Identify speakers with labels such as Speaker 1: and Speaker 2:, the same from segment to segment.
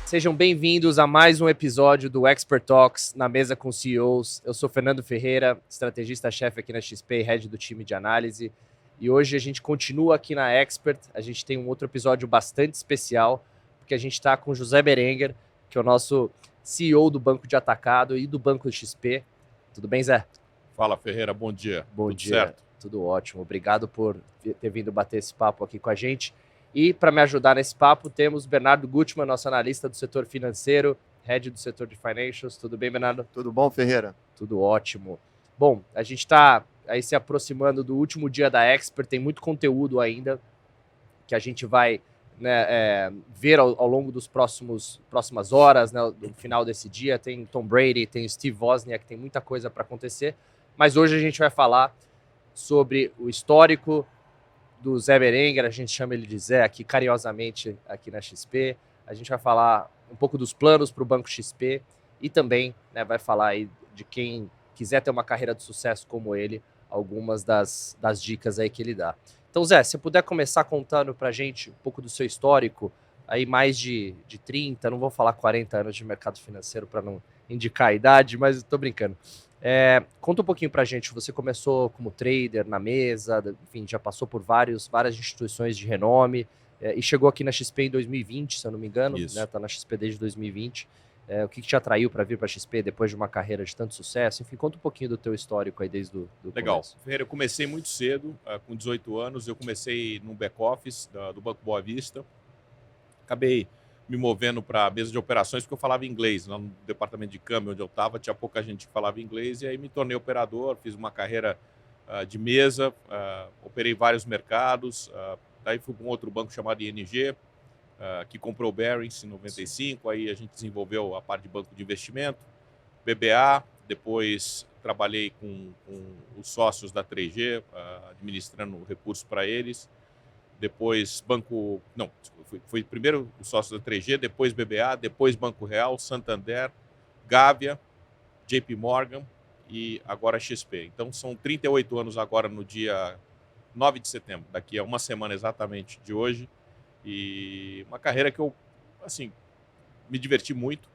Speaker 1: Sejam bem-vindos a mais um episódio do Expert Talks na mesa com CEOs. Eu sou Fernando Ferreira, estrategista-chefe aqui na XP, head do time de análise. E hoje a gente continua aqui na Expert. A gente tem um outro episódio bastante especial, porque a gente está com o José Berenguer, que é o nosso CEO do Banco de Atacado e do Banco XP. Tudo bem, Zé?
Speaker 2: Fala, Ferreira, bom dia.
Speaker 1: Bom
Speaker 2: Tudo
Speaker 1: dia,
Speaker 2: certo?
Speaker 1: tudo ótimo. Obrigado por ter vindo bater esse papo aqui com a gente. E para me ajudar nesse papo, temos Bernardo Gutmann, nosso analista do setor financeiro, head do setor de financials. Tudo bem, Bernardo?
Speaker 3: Tudo bom, Ferreira?
Speaker 1: Tudo ótimo. Bom, a gente está aí se aproximando do último dia da Expert, tem muito conteúdo ainda que a gente vai ver ao longo dos próximas horas, né, no final desse dia. Tem Tom Brady, tem Steve Wozniak, tem muita coisa para acontecer. Mas hoje a gente vai falar sobre o histórico do Zé Berenguer, a gente chama ele de Zé aqui carinhosamente aqui na XP. A gente vai falar um pouco dos planos para o Banco XP e também vai falar aí de quem quiser ter uma carreira de sucesso como ele, algumas das dicas aí que ele dá. Então, Zé, se puder começar contando para a gente um pouco do seu histórico, aí mais de 30, não vou falar 40 anos de mercado financeiro para não indicar a idade, mas estou brincando. Conta um pouquinho pra gente, você começou como trader na mesa, enfim, já passou por várias instituições de renome, e chegou aqui na XP em 2020, se eu não me engano, né? Tá na XP desde 2020. O que te atraiu para vir para a XP depois de uma carreira de tanto sucesso? Enfim, conta um pouquinho do teu histórico aí desde o
Speaker 2: Legal.
Speaker 1: começo.
Speaker 2: Ferreira, eu comecei muito cedo, com 18 anos, eu comecei no back-office do Banco Boa Vista. Acabei me movendo para a mesa de operações, porque eu falava inglês. Lá no departamento de câmbio onde eu estava, tinha pouca gente que falava inglês, e aí me tornei operador, fiz uma carreira de mesa, operei vários mercados, daí fui para um outro banco chamado ING, que comprou o Barings em 95, aí a gente desenvolveu a parte de banco de investimento, BBA, depois trabalhei com os sócios da 3G, administrando recursos para eles. Depois fui primeiro o sócio da 3G, depois BBA, depois Banco Real, Santander, Gávea, JP Morgan e agora XP. Então são 38 anos agora no dia 9 de setembro, daqui a uma semana exatamente de hoje. E uma carreira que eu, assim, me diverti muito,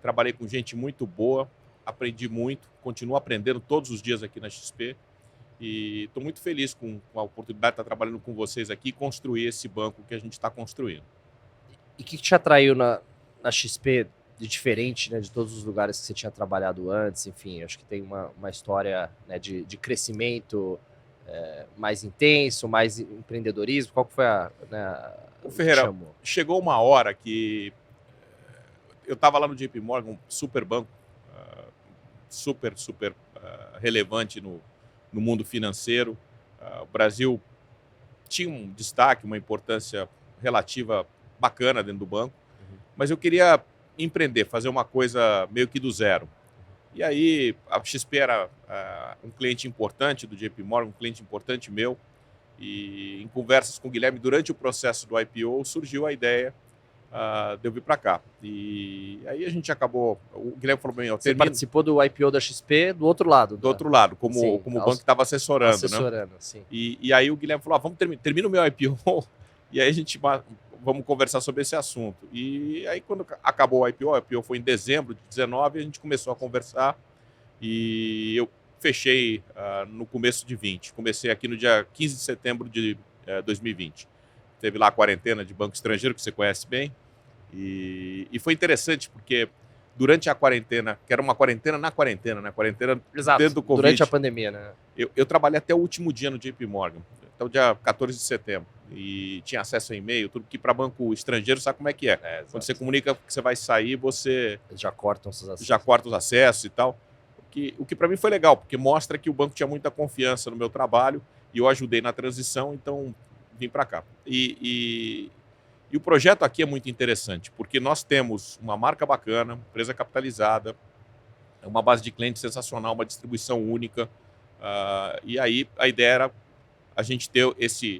Speaker 2: trabalhei com gente muito boa, aprendi muito, continuo aprendendo todos os dias aqui na XP. E estou muito feliz com a oportunidade de estar trabalhando com vocês aqui e construir esse banco que a gente está construindo.
Speaker 1: E o que te atraiu na XP de diferente, né, de todos os lugares que você tinha trabalhado antes? Enfim, acho que tem uma história, né, de crescimento mais intenso, mais empreendedorismo. Qual que foi
Speaker 2: O Ferreira, chegou uma hora que eu estava lá no JP Morgan, um super banco, super relevante no mundo financeiro. O Brasil tinha um destaque, uma importância relativa bacana dentro do banco, mas eu queria empreender, fazer uma coisa meio que do zero. E aí a XP era um cliente importante do JP Morgan, um cliente importante meu, e em conversas com o Guilherme durante o processo do IPO surgiu a ideia de eu vir para cá. E aí a gente acabou... O Guilherme falou bem...
Speaker 1: Você participou do IPO da XP do outro lado.
Speaker 2: Do outro lado, como o banco estava assessorando.
Speaker 1: Né? Sim.
Speaker 2: E aí o Guilherme falou, vamos termina o meu IPO e aí a gente vamos conversar sobre esse assunto. E aí quando acabou o IPO foi em dezembro de 19, a gente começou a conversar e eu fechei no começo de 20. Comecei aqui no dia 15 de setembro de 2020. Teve lá a quarentena de banco estrangeiro, que você conhece bem. E foi interessante, porque durante a quarentena, que era uma quarentena na quarentena, né? Quarentena
Speaker 1: Exato,
Speaker 2: dentro do Covid.
Speaker 1: Durante a pandemia, né?
Speaker 2: Eu trabalhei até o último dia no JP Morgan, até o dia 14 de setembro. E tinha acesso a e-mail, tudo que para banco estrangeiro sabe como é que é. Quando você comunica que você vai sair, você...
Speaker 1: Já cortam os acessos.
Speaker 2: Já corta os acessos e tal. O que para mim foi legal, porque mostra que o banco tinha muita confiança no meu trabalho e eu ajudei na transição, então vim para cá. E o projeto aqui é muito interessante, porque nós temos uma marca bacana, empresa capitalizada, uma base de clientes sensacional, uma distribuição única. E aí a ideia era a gente ter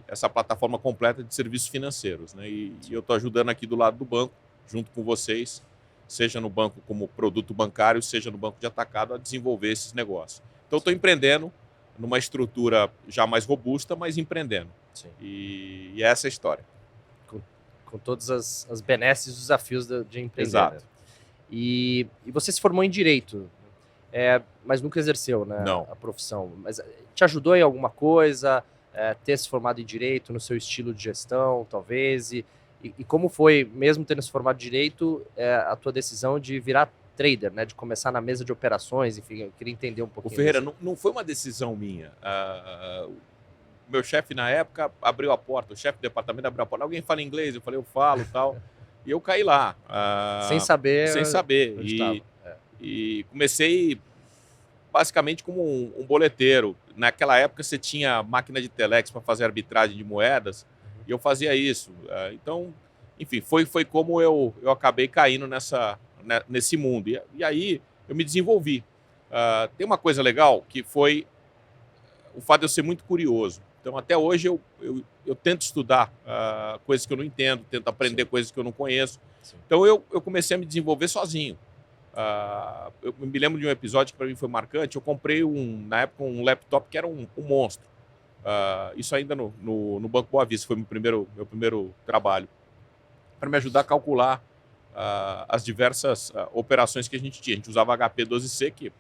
Speaker 2: essa plataforma completa de serviços financeiros, né? E eu estou ajudando aqui do lado do banco, junto com vocês, seja no banco como produto bancário, seja no banco de atacado, a desenvolver esses negócios. Então, estou empreendendo numa estrutura já mais robusta, mas empreendendo.
Speaker 1: Sim.
Speaker 2: E essa é a história.
Speaker 1: Com todas as benesses e os desafios de empreender.
Speaker 2: Exato.
Speaker 1: Né? E você se formou em Direito, mas nunca exerceu, né,
Speaker 2: Não.
Speaker 1: a profissão. Mas te ajudou em alguma coisa ter se formado em Direito, no seu estilo de gestão, talvez? E como foi, mesmo tendo se formado em Direito, a tua decisão de virar trader, né, de começar na mesa de operações? Enfim, eu queria entender um pouquinho.
Speaker 2: Ferreira, não foi uma decisão minha. Meu chefe na época abriu a porta, o chefe do departamento abriu a porta. Alguém fala inglês? Eu falei, eu falo e tal. E eu caí lá.
Speaker 1: Sem saber.
Speaker 2: Sem saber. E comecei basicamente como um boleteiro. Naquela época você tinha máquina de telex para fazer arbitragem de moedas, e eu fazia isso. Então, enfim, foi como eu acabei caindo nesse mundo. E aí eu me desenvolvi. Tem uma coisa legal que foi o fato de eu ser muito curioso. Então, até hoje, eu tento estudar coisas que eu não entendo, tento aprender coisas que eu não conheço. Sim. Então, eu comecei a me desenvolver sozinho. Eu me lembro de um episódio que para mim foi marcante. Eu comprei, na época, um laptop que era um monstro. Isso ainda no Banco Boa Vista, foi meu primeiro trabalho. Para me ajudar a calcular as diversas operações que a gente tinha. A gente usava HP12C, que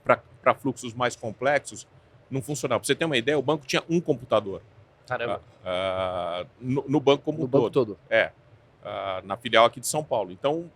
Speaker 2: para fluxos mais complexos não funcionava. Para você ter uma ideia, o banco tinha um computador.
Speaker 1: Caramba.
Speaker 2: No banco como um todo.
Speaker 1: Banco todo.
Speaker 2: Na filial aqui de São Paulo. Então,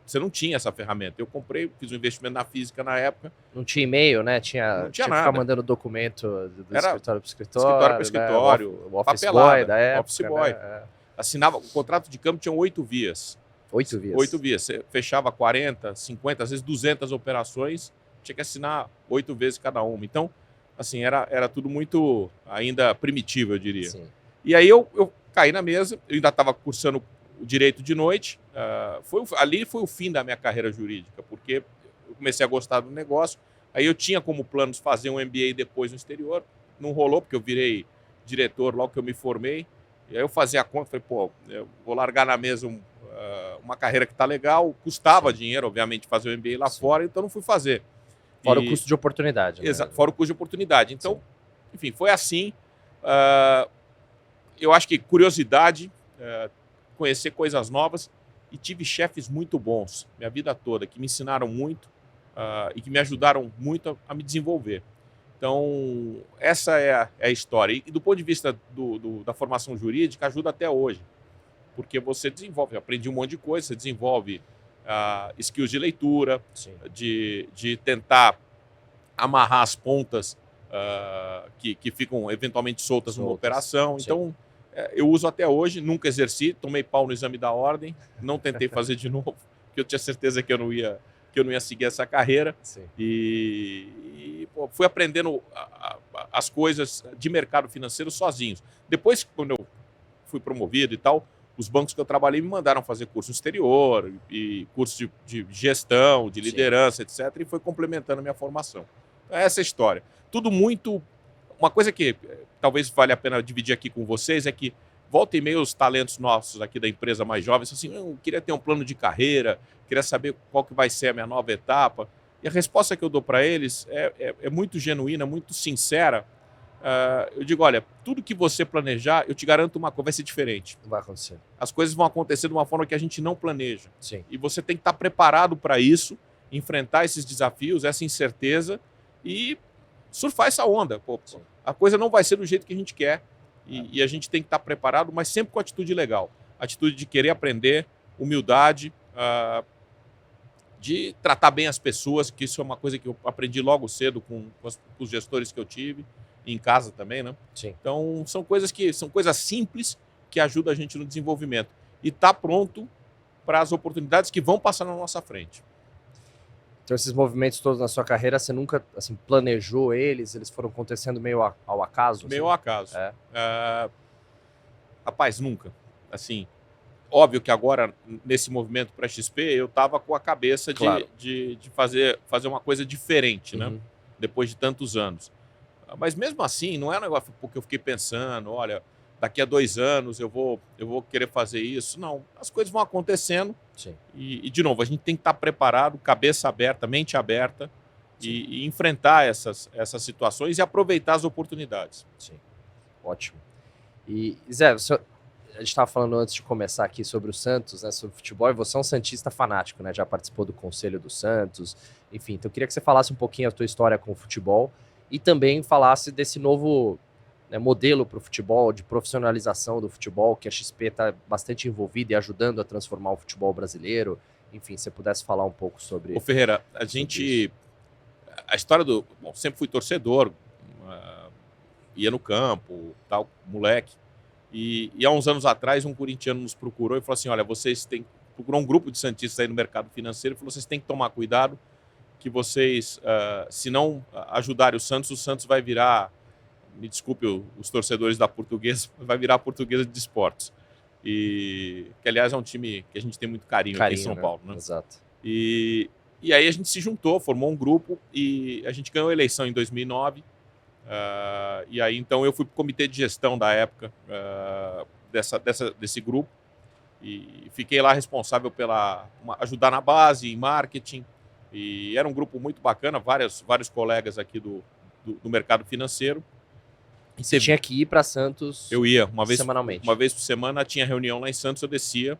Speaker 2: você não tinha essa ferramenta. Eu comprei, fiz um investimento na física na época.
Speaker 1: Não tinha e-mail, né? Tinha que ficar mandando documento do escritório para escritório.
Speaker 2: Escritório para escritório.
Speaker 1: Né? O office boy da época.
Speaker 2: Office boy. Né? Assinava, o contrato de câmbio tinha 8 vias.
Speaker 1: 8 vias?
Speaker 2: 8 vias. Você fechava 40, 50, às vezes 200 operações, tinha que assinar 8 vezes cada uma. Então, assim, era tudo muito ainda primitivo, eu diria. Sim. E aí eu caí na mesa, eu ainda estava cursando o direito de noite. Ali foi o fim da minha carreira jurídica, porque eu comecei a gostar do negócio. Aí eu tinha como planos fazer um MBA depois no exterior. Não rolou, porque eu virei diretor logo que eu me formei. E aí eu fazia a conta, falei, pô, eu vou largar na mesa uma carreira que está legal. Custava dinheiro, obviamente, fazer o MBA lá fora, então não fui fazer.
Speaker 1: Fora o custo de oportunidade. Né?
Speaker 2: Exato, fora o custo de oportunidade. Então, enfim, foi assim. Eu acho que curiosidade, conhecer coisas novas, e tive chefes muito bons minha vida toda, que me ensinaram muito e que me ajudaram muito a me desenvolver. Então, essa é a história. E do ponto de vista da formação jurídica, ajuda até hoje, porque você desenvolve, eu aprendi um monte de coisa, você desenvolve skills de leitura, de tentar amarrar as pontas que ficam eventualmente soltas numa operação. Sim. Então, eu uso até hoje, nunca exerci, tomei pau no exame da ordem, não tentei fazer de novo, porque eu tinha certeza que eu não ia seguir essa carreira. Sim. Pô, fui aprendendo as coisas de mercado financeiro sozinhos. Depois, quando eu fui promovido e tal, os bancos que eu trabalhei me mandaram fazer curso no exterior, e curso de gestão, de liderança, etc., e foi complementando a minha formação. Então, essa é a história. Tudo muito... Uma coisa que talvez vale a pena dividir aqui com vocês é que volta e meia os talentos nossos aqui da empresa mais jovens, assim, eu queria ter um plano de carreira, queria saber qual que vai ser a minha nova etapa. E a resposta que eu dou para eles é muito genuína, muito sincera. Eu digo, olha, tudo que você planejar, eu te garanto uma coisa, vai ser diferente.
Speaker 1: Não vai acontecer.
Speaker 2: As coisas vão acontecer de uma forma que a gente não planeja.
Speaker 1: Sim.
Speaker 2: E você tem que estar preparado para isso, enfrentar esses desafios, essa incerteza e surfar essa onda. Pô, a coisa não vai ser do jeito que a gente quer e a gente tem que estar preparado, mas sempre com atitude legal. Atitude de querer aprender, humildade, de tratar bem as pessoas, que isso é uma coisa que eu aprendi logo cedo com os gestores que eu tive, e em casa também, né?
Speaker 1: Sim.
Speaker 2: Então, são coisas simples que ajudam a gente no desenvolvimento. E tá pronto para as oportunidades que vão passar na nossa frente.
Speaker 1: Então, esses movimentos todos na sua carreira, você nunca assim, planejou eles foram acontecendo meio ao acaso?
Speaker 2: Meio
Speaker 1: assim?
Speaker 2: ao acaso. Rapaz, nunca. Assim, óbvio que agora, nesse movimento para XP, eu estava com a cabeça de fazer uma coisa diferente, né? Depois de tantos anos. Mas mesmo assim, não é um negócio porque eu fiquei pensando, olha, daqui a 2 anos eu vou querer fazer isso. Não, as coisas vão acontecendo.
Speaker 1: Sim.
Speaker 2: E, de novo, a gente tem que estar preparado, cabeça aberta, mente aberta, e enfrentar essas situações e aproveitar as oportunidades.
Speaker 1: Sim, ótimo. E, Zé, a gente estava falando antes de começar aqui sobre o Santos, né, sobre futebol, e você é um santista fanático, né, já participou do Conselho do Santos, enfim, então eu queria que você falasse um pouquinho a tua história com o futebol e também falasse desse novo, né, modelo para o futebol, de profissionalização do futebol, que a XP está bastante envolvida e ajudando a transformar o futebol brasileiro. Enfim, se você pudesse falar um pouco sobre...
Speaker 2: Ô Ferreira, a gente... A história do... Bom, sempre fui torcedor, ia no campo, tal, moleque. E há uns anos atrás, um corintiano nos procurou e falou assim, olha, vocês têm... Procurou um grupo de santistas aí no mercado financeiro e falou, vocês têm que tomar cuidado que vocês, se não ajudarem o Santos vai virar... Me desculpe os torcedores da Portuguesa, vai virar a Portuguesa de Esportes. Que, aliás, é um time que a gente tem muito carinho aqui em São Paulo. Né?
Speaker 1: Exato.
Speaker 2: E aí a gente se juntou, formou um grupo e a gente ganhou a eleição em 2009. E aí, então, eu fui para o comitê de gestão da época desse grupo e fiquei lá responsável ajudar na base, em marketing. E era um grupo muito bacana, vários colegas aqui do mercado financeiro.
Speaker 1: Você tinha que ir para Santos?
Speaker 2: Eu ia,
Speaker 1: semanalmente.
Speaker 2: Uma vez por semana tinha reunião lá em Santos, eu descia.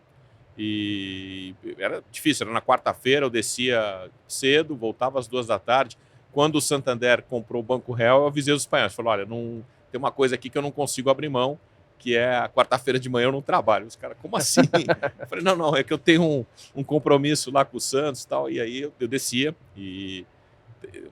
Speaker 2: E era difícil, era na quarta-feira, eu descia cedo, voltava às 14h. Quando o Santander comprou o Banco Real, eu avisei os espanhóis. Falei, olha, tem uma coisa aqui que eu não consigo abrir mão, que é a quarta-feira de manhã eu não trabalho. Os caras, como assim? Eu falei, não, é que eu tenho um compromisso lá com o Santos e tal. E aí eu descia e...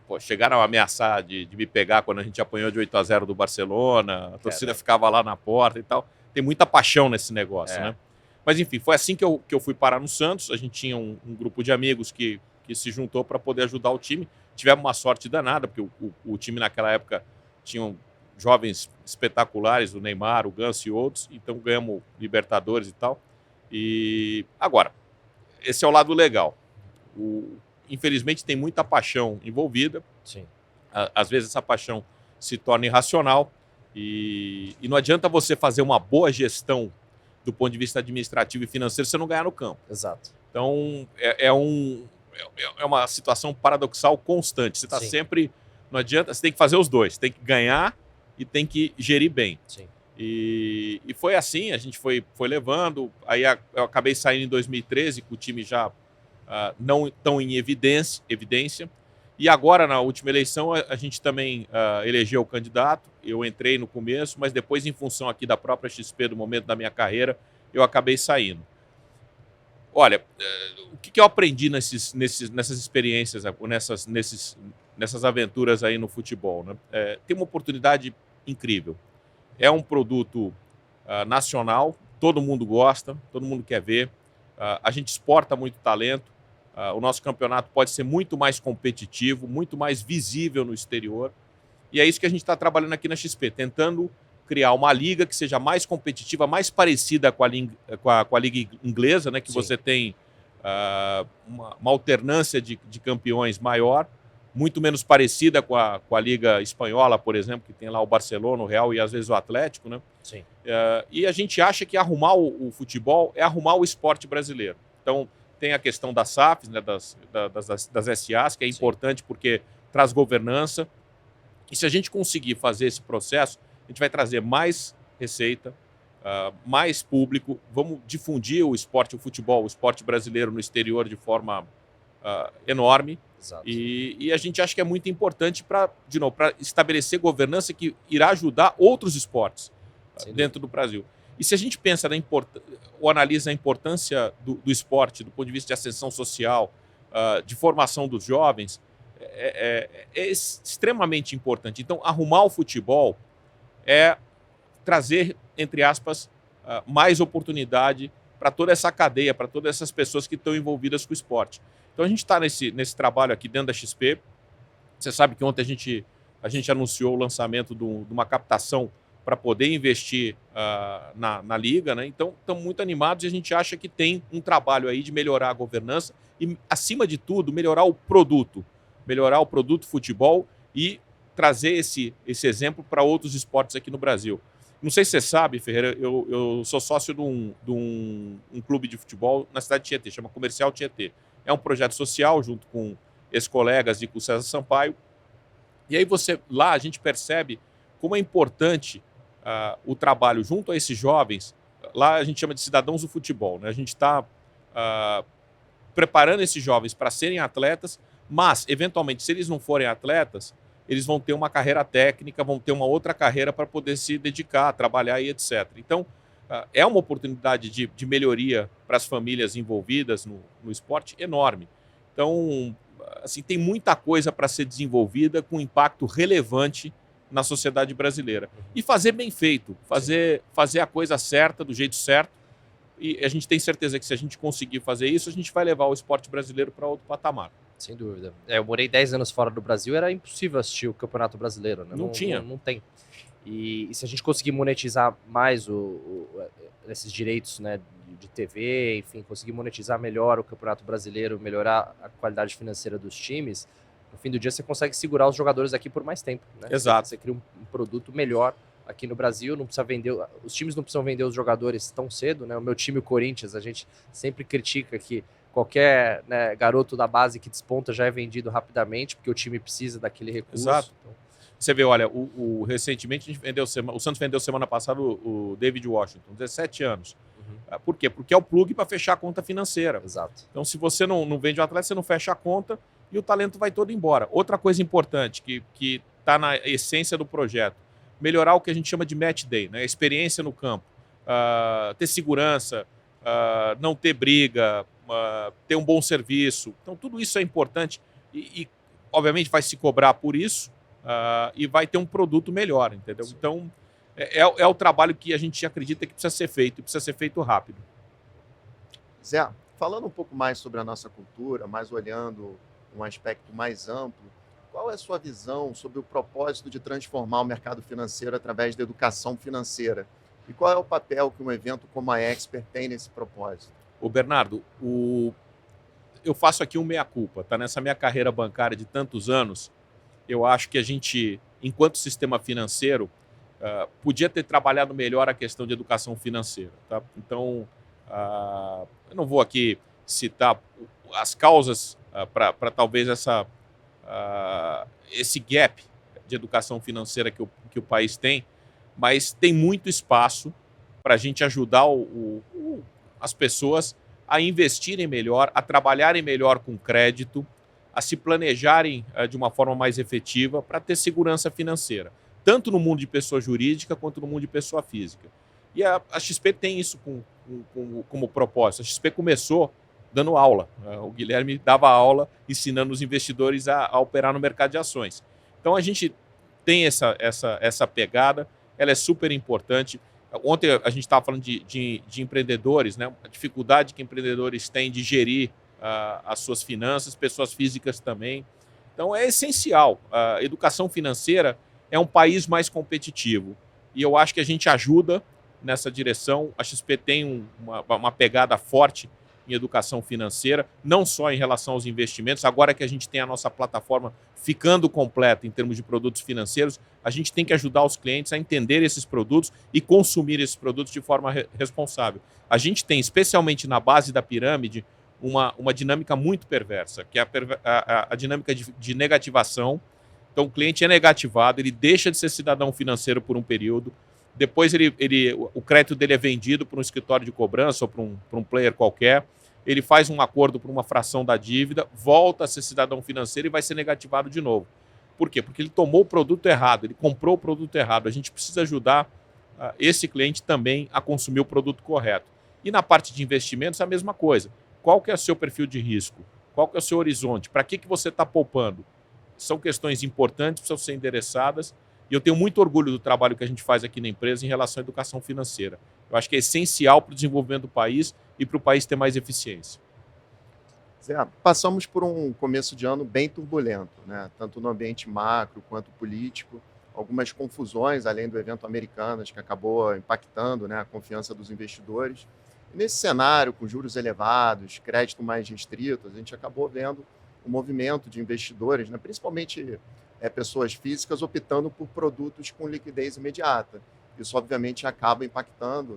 Speaker 2: Pô, chegaram a ameaçar de me pegar quando a gente apanhou de 8-0 do Barcelona, a torcida ficava lá na porta e tal. Tem muita paixão nesse negócio, né? Mas enfim, foi assim que eu fui parar no Santos. A gente tinha um grupo de amigos que se juntou para poder ajudar o time. Tivemos uma sorte danada, porque o time naquela época tinham jovens espetaculares, o Neymar, o Ganso e outros, então ganhamos Libertadores e tal. E agora, esse é o lado legal. Infelizmente tem muita paixão envolvida.
Speaker 1: Sim.
Speaker 2: Às vezes essa paixão se torna irracional e não adianta você fazer uma boa gestão do ponto de vista administrativo e financeiro se você não ganhar no campo.
Speaker 1: Exato.
Speaker 2: Então é uma situação paradoxal constante. Você está sempre... Não adianta, você tem que fazer os dois. Tem que ganhar e tem que gerir bem.
Speaker 1: Sim.
Speaker 2: E foi assim, a gente foi levando. Aí eu acabei saindo em 2013 com o time já... não tão em evidência. E agora, na última eleição, a gente também elegeu o candidato. Eu entrei no começo, mas depois, em função aqui da própria XP, do momento da minha carreira, eu acabei saindo. Olha, o que eu aprendi nessas experiências, nessas aventuras aí no futebol? Né? Tem uma oportunidade incrível. É um produto nacional, todo mundo gosta, todo mundo quer ver. A gente exporta muito talento. O nosso campeonato pode ser muito mais competitivo, muito mais visível no exterior. E é isso que a gente está trabalhando aqui na XP, tentando criar uma liga que seja mais competitiva, mais parecida com a liga inglesa, né? Que Sim. Você tem uma alternância de campeões maior, muito menos parecida com a liga espanhola, por exemplo, que tem lá o Barcelona, o Real e às vezes o Atlético, né?
Speaker 1: Sim.
Speaker 2: E a gente acha que arrumar o futebol é arrumar o esporte brasileiro. Então, tem a questão das SAFs, né, das SAs, que é importante porque traz governança. E se a gente conseguir fazer esse processo, a gente vai trazer mais receita, mais público, vamos difundir o futebol, o esporte brasileiro no exterior de forma enorme.
Speaker 1: Exato.
Speaker 2: E a gente acha que é muito importante para estabelecer governança que irá ajudar outros esportes dentro do Brasil. E se a gente pensa ou analisa a importância do esporte do ponto de vista de ascensão social, de formação dos jovens, é extremamente importante. Então, arrumar o futebol é trazer, entre aspas, mais oportunidade para toda essa cadeia, para todas essas pessoas que estão envolvidas com o esporte. Então, a gente está nesse trabalho aqui dentro da XP. Você sabe que ontem a gente anunciou o lançamento de uma captação para poder investir na liga, né? Então, estamos muito animados e a gente acha que tem um trabalho aí de melhorar a governança e, acima de tudo, melhorar o produto futebol e trazer esse exemplo para outros esportes aqui no Brasil. Não sei se você sabe, Ferreira, eu sou sócio de um clube de futebol na cidade de Tietê, chama Comercial Tietê. É um projeto social junto com ex-colegas e com o César Sampaio. E aí lá a gente percebe como é importante o trabalho junto a esses jovens, lá a gente chama de cidadãos do futebol, né? A gente está preparando esses jovens para serem atletas, mas, eventualmente, se eles não forem atletas, eles vão ter uma carreira técnica, vão ter uma outra carreira para poder se dedicar, trabalhar e etc. Então, é uma oportunidade de melhoria para as famílias envolvidas no esporte enorme. Então, assim, tem muita coisa para ser desenvolvida com impacto relevante na sociedade brasileira. E fazer bem feito, fazer a coisa certa, do jeito certo. E a gente tem certeza que se a gente conseguir fazer isso, a gente vai levar o esporte brasileiro para outro patamar.
Speaker 1: Sem dúvida. Eu morei 10 anos fora do Brasil, era impossível assistir o Campeonato Brasileiro, né?
Speaker 2: Não tinha.
Speaker 1: Não tem. E se a gente conseguir monetizar mais esses direitos, né, de TV, enfim, conseguir monetizar melhor o Campeonato Brasileiro, melhorar a qualidade financeira dos times, no fim do dia você consegue segurar os jogadores aqui por mais tempo, né?
Speaker 2: Exato.
Speaker 1: Você cria um produto melhor aqui no Brasil, não precisa vender, os times não precisam vender os jogadores tão cedo, né? O meu time, o Corinthians, a gente sempre critica que qualquer, né, garoto da base que desponta já é vendido rapidamente, porque o time precisa daquele recurso.
Speaker 2: Exato.
Speaker 1: Então,
Speaker 2: você vê, olha, recentemente a gente vendeu, o Santos vendeu semana passada o David Washington, 17 anos. Por quê? Porque é o plug para fechar a conta financeira.
Speaker 1: Exato.
Speaker 2: Então, se você não vende o atleta, você não fecha a conta e o talento vai todo embora. Outra coisa importante que está na essência do projeto, melhorar o que a gente chama de match day, né? A experiência no campo, ter segurança, não ter briga, ter um bom serviço. Então, tudo isso é importante e obviamente, vai se cobrar por isso e vai ter um produto melhor, entendeu? Sim. Então, é o trabalho que a gente acredita que precisa ser feito e precisa ser feito rápido.
Speaker 3: Zé, falando um pouco mais sobre a nossa cultura, mais olhando um aspecto mais amplo, qual é a sua visão sobre o propósito de transformar o mercado financeiro através da educação financeira? E qual é o papel que um evento como a Expert tem nesse propósito?
Speaker 2: Ô Bernardo, eu faço aqui um meia-culpa, tá? Nessa minha carreira bancária de tantos anos, eu acho que a gente, enquanto sistema financeiro, podia ter trabalhado melhor a questão de educação financeira, tá? Então, eu não vou aqui citar as causas para talvez esse gap de educação financeira que o país tem, mas tem muito espaço para a gente ajudar as pessoas a investirem melhor, a trabalharem melhor com crédito, a se planejarem de uma forma mais efetiva para ter segurança financeira, tanto no mundo de pessoa jurídica quanto no mundo de pessoa física. E a XP tem isso como propósito. A XP começou dando aula. O Guilherme dava aula ensinando os investidores a operar no mercado de ações. Então a gente tem essa pegada, ela é super importante. Ontem a gente estava falando de empreendedores, né? A dificuldade que empreendedores têm de gerir as suas finanças, pessoas físicas também. Então é essencial. A educação financeira é um país mais competitivo. E eu acho que a gente ajuda nessa direção. A XP tem uma pegada forte em educação financeira, não só em relação aos investimentos. Agora que a gente tem a nossa plataforma ficando completa em termos de produtos financeiros, a gente tem que ajudar os clientes a entender esses produtos e consumir esses produtos de forma responsável. A gente tem, especialmente na base da pirâmide, uma dinâmica muito perversa, que é a dinâmica de negativação. Então, o cliente é negativado, ele deixa de ser cidadão financeiro por um período, depois o crédito dele é vendido para um escritório de cobrança ou para um player qualquer, ele faz um acordo por uma fração da dívida, volta a ser cidadão financeiro e vai ser negativado de novo. Por quê? Porque ele tomou o produto errado, ele comprou o produto errado. A gente precisa ajudar esse cliente também a consumir o produto correto. E na parte de investimentos, a mesma coisa. Qual que é o seu perfil de risco? Qual que é o seu horizonte? Para que você está poupando? São questões importantes, precisam ser endereçadas. E eu tenho muito orgulho do trabalho que a gente faz aqui na empresa em relação à educação financeira. Eu acho que é essencial para o desenvolvimento do país e para o país ter mais eficiência.
Speaker 3: Zé, passamos por um começo de ano bem turbulento, né? Tanto no ambiente macro quanto político. Algumas confusões, além do evento Americanas, que acabou impactando, né, a confiança dos investidores. E nesse cenário, com juros elevados, crédito mais restrito, a gente acabou vendo um movimento de investidores, né, principalmente pessoas físicas, optando por produtos com liquidez imediata. Isso, obviamente,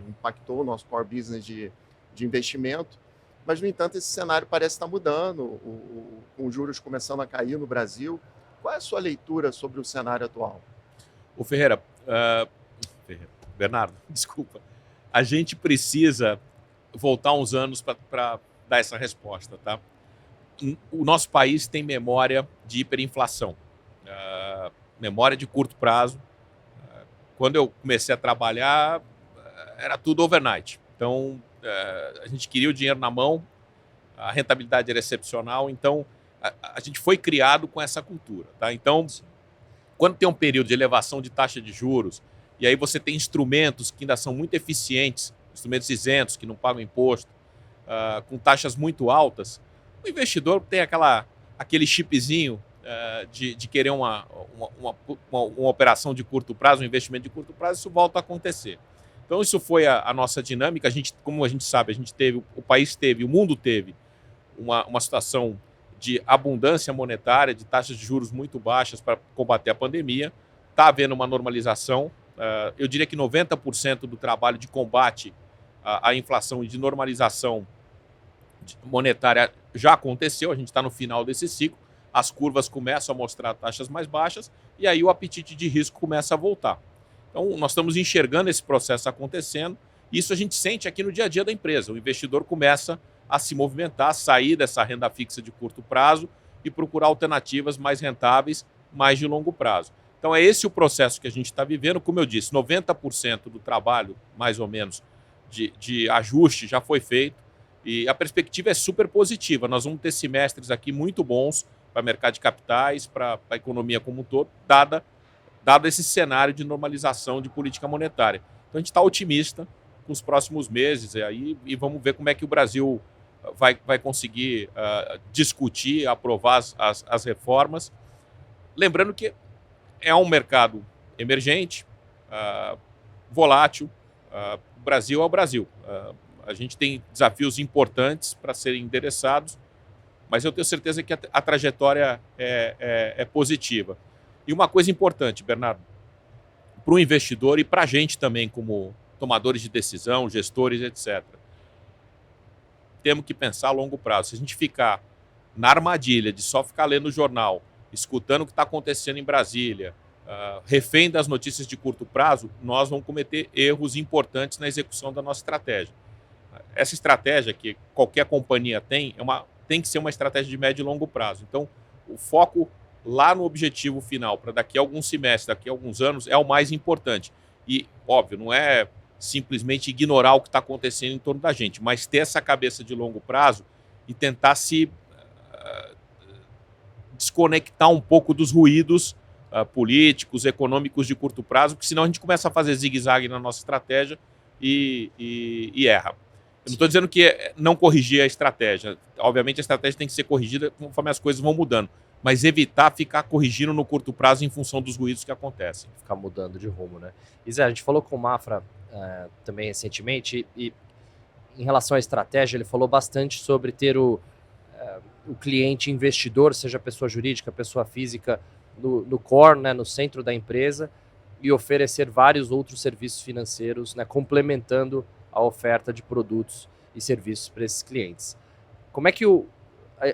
Speaker 3: impactou o nosso core business de investimento, mas, no entanto, esse cenário parece estar mudando, com os juros começando a cair no Brasil. Qual é a sua leitura sobre o cenário atual?
Speaker 2: Bernardo, desculpa. a gente precisa voltar uns anos para dar essa resposta, tá? O nosso país tem memória de hiperinflação, memória de curto prazo. Quando eu comecei a trabalhar, era tudo overnight. Então, a gente queria o dinheiro na mão, a rentabilidade era excepcional, então a gente foi criado com essa cultura, tá? Então, quando tem um período de elevação de taxa de juros, e aí você tem instrumentos que ainda são muito eficientes, instrumentos isentos, que não pagam imposto, com taxas muito altas, o investidor tem aquele chipzinho de querer uma operação de curto prazo, um investimento de curto prazo, isso volta a acontecer. Então, isso foi a nossa dinâmica. Como a gente sabe, o país teve, o mundo teve uma situação de abundância monetária, de taxas de juros muito baixas para combater a pandemia. Está havendo uma normalização. Eu diria que 90% do trabalho de combate à inflação e de normalização monetária já aconteceu. A gente está no final desse ciclo. As curvas começam a mostrar taxas mais baixas e aí o apetite de risco começa a voltar. Então, nós estamos enxergando esse processo acontecendo. Isso a gente sente aqui no dia a dia da empresa. O investidor começa a se movimentar, sair dessa renda fixa de curto prazo e procurar alternativas mais rentáveis, mais de longo prazo. Então, é esse o processo que a gente está vivendo. Como eu disse, 90% do trabalho, mais ou menos, de ajuste já foi feito e a perspectiva é super positiva. Nós vamos ter semestres aqui muito bons para o mercado de capitais, para a economia como um todo, dado esse cenário de normalização de política monetária. Então, a gente está otimista com os próximos meses e vamos ver como é que o Brasil vai conseguir discutir, aprovar as reformas. Lembrando que é um mercado emergente, volátil. O Brasil é o Brasil. A gente tem desafios importantes para serem endereçados, mas eu tenho certeza que a trajetória é positiva. E uma coisa importante, Bernardo, para o investidor e para a gente também, como tomadores de decisão, gestores, etc. Temos que pensar a longo prazo. Se a gente ficar na armadilha de só ficar lendo o jornal, escutando o que está acontecendo em Brasília, refém das notícias de curto prazo, nós vamos cometer erros importantes na execução da nossa estratégia. Essa estratégia que qualquer companhia tem que ser uma estratégia de médio e longo prazo. Então, o foco lá no objetivo final, para daqui a alguns semestres, daqui a alguns anos, é o mais importante. E, óbvio, não é simplesmente ignorar o que está acontecendo em torno da gente, mas ter essa cabeça de longo prazo e tentar se desconectar um pouco dos ruídos políticos, econômicos de curto prazo, porque senão a gente começa a fazer zigue-zague na nossa estratégia e erra. Eu não estou dizendo que não corrigir a estratégia. Obviamente a estratégia tem que ser corrigida conforme as coisas vão mudando, mas evitar ficar corrigindo no curto prazo em função dos ruídos que acontecem.
Speaker 1: Ficar mudando de rumo, né? E Zé, a gente falou com o Mafra também recentemente e em relação à estratégia, ele falou bastante sobre ter o cliente investidor, seja pessoa jurídica, pessoa física, no core, né, no centro da empresa, e oferecer vários outros serviços financeiros, né, complementando a oferta de produtos e serviços para esses clientes. Como é que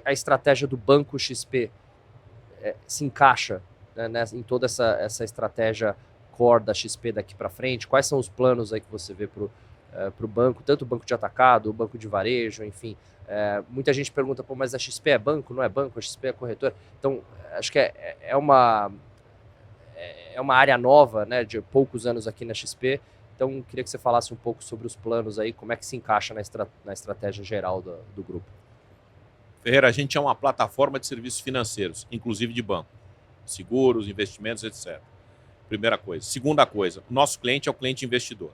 Speaker 1: a estratégia do Banco XP se encaixa, né, em toda essa estratégia core da XP daqui para frente? Quais são os planos aí que você vê para o banco, tanto o banco de atacado, o banco de varejo, enfim. Muita gente pergunta, pô, mas a XP é banco? Não é banco? A XP é corretora? Então, acho que é uma área nova, né, de poucos anos aqui na XP. Então, queria que você falasse um pouco sobre os planos aí, como é que se encaixa na estratégia geral do grupo.
Speaker 2: Ferreira, a gente é uma plataforma de serviços financeiros, inclusive de banco, seguros, investimentos, etc. Primeira coisa. Segunda coisa, o nosso cliente é o cliente investidor.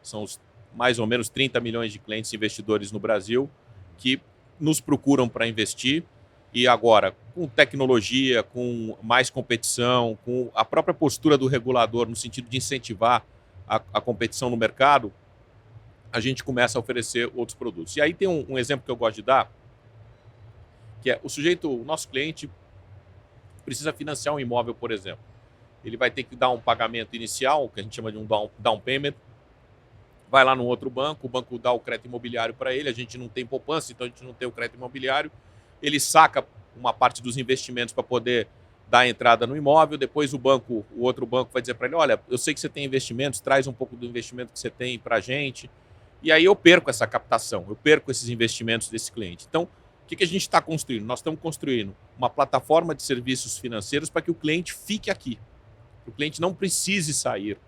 Speaker 2: São os mais ou menos 30 milhões de clientes investidores no Brasil que nos procuram para investir e agora, com tecnologia, com mais competição, com a própria postura do regulador no sentido de incentivar a competição no mercado, a gente começa a oferecer outros produtos. E aí tem um exemplo que eu gosto de dar, que é o nosso cliente precisa financiar um imóvel, por exemplo. Ele vai ter que dar um pagamento inicial, que a gente chama de um down payment, vai lá no outro banco, o banco dá o crédito imobiliário para ele, a gente não tem poupança, então a gente não tem o crédito imobiliário, ele saca uma parte dos investimentos para poder dar a entrada no imóvel, depois o outro banco vai dizer para ele, olha, eu sei que você tem investimentos, traz um pouco do investimento que você tem para a gente. E aí eu perco essa captação, eu perco esses investimentos desse cliente. Então, o que a gente está construindo? Nós estamos construindo uma plataforma de serviços financeiros para que o cliente fique aqui. O cliente não precise sair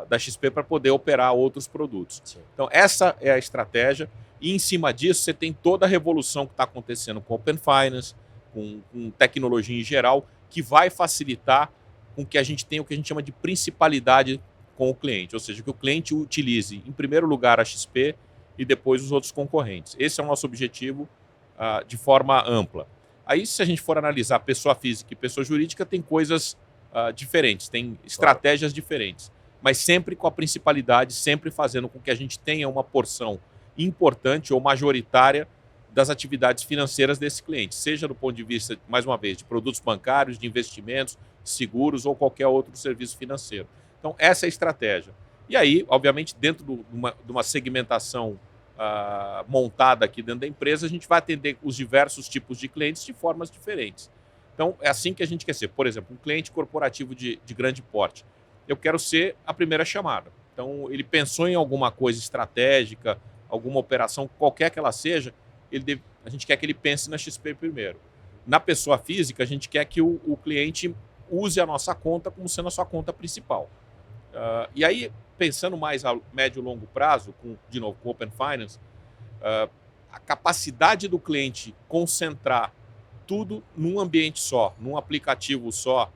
Speaker 2: da XP para poder operar outros produtos.
Speaker 1: Sim.
Speaker 2: Então, essa é a estratégia. E, em cima disso, você tem toda a revolução que está acontecendo com Open Finance, com tecnologia em geral, que vai facilitar com que a gente tenha o que a gente chama de principalidade com o cliente. Ou seja, que o cliente utilize, em primeiro lugar, a XP e depois os outros concorrentes. Esse é o nosso objetivo de forma ampla. Aí, se a gente for analisar pessoa física e pessoa jurídica, tem coisas diferentes, tem estratégias diferentes, mas sempre com a principalidade, sempre fazendo com que a gente tenha uma porção importante ou majoritária das atividades financeiras desse cliente, seja do ponto de vista, mais uma vez, de produtos bancários, de investimentos, seguros ou qualquer outro serviço financeiro. Então, essa é a estratégia. E aí, obviamente, dentro de uma segmentação montada aqui dentro da empresa, a gente vai atender os diversos tipos de clientes de formas diferentes. Então, é assim que a gente quer ser. Por exemplo, um cliente corporativo de grande porte. Eu quero ser a primeira chamada. Então, ele pensou em alguma coisa estratégica, alguma operação, qualquer que ela seja, a gente quer que ele pense na XP primeiro. Na pessoa física, a gente quer que o cliente use a nossa conta como sendo a sua conta principal. E aí, pensando mais a médio e longo prazo, de novo, com Open Finance, a capacidade do cliente concentrar tudo num ambiente só, num aplicativo só,